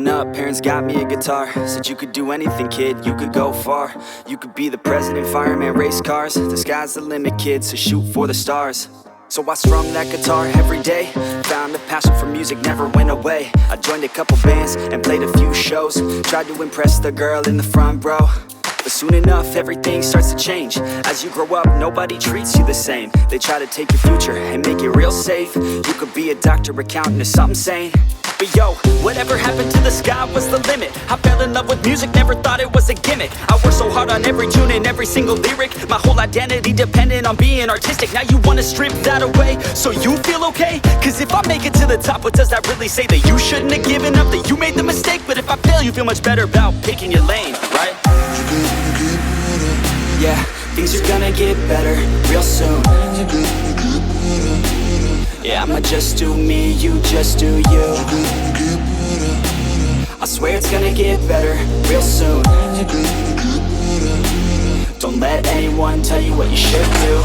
Growing up, parents got me a guitar. Said you could do anything, kid, you could go far. You could be the president, fireman, race cars. The sky's the limit, kid, so shoot for the stars. So I strummed that guitar every day. Found a passion for music, never went away. I joined a couple bands and played a few shows. Tried to impress the girl in the front row. But soon enough, everything starts to change. As you grow up, nobody treats you the same. They try to take your future and make it real safe. You could be a doctor, accountant, or something sane. But yo, whatever happened to the sky was the limit. I fell in love with music, never thought it was a gimmick. I worked so hard on every tune and every single lyric. My whole identity depended on being artistic. Now you wanna strip that away, so you feel okay? Cause if I make it to the top, what does that really say? That you shouldn't have given up, that you made the mistake? But if I fail, you feel much better about picking your lane, right? Yeah, things are gonna get better real soon. Yeah, I'ma just do me, you just do you. I swear it's gonna get better real soon. Don't let anyone tell you what you should do.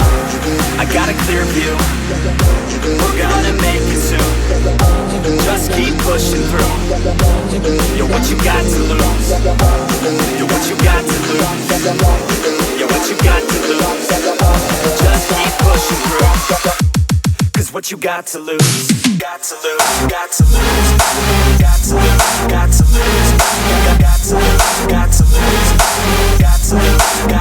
I got a clear view, we're gonna make it soon. Just keep pushing through. You're what you got to lose. You're what you got to lose. You're what you got to lose. Just keep pushing through. Cause what you got to lose, got to lose, got to lose, got to lose, got to lose, got to lose, got to lose, got to lose, got to lose.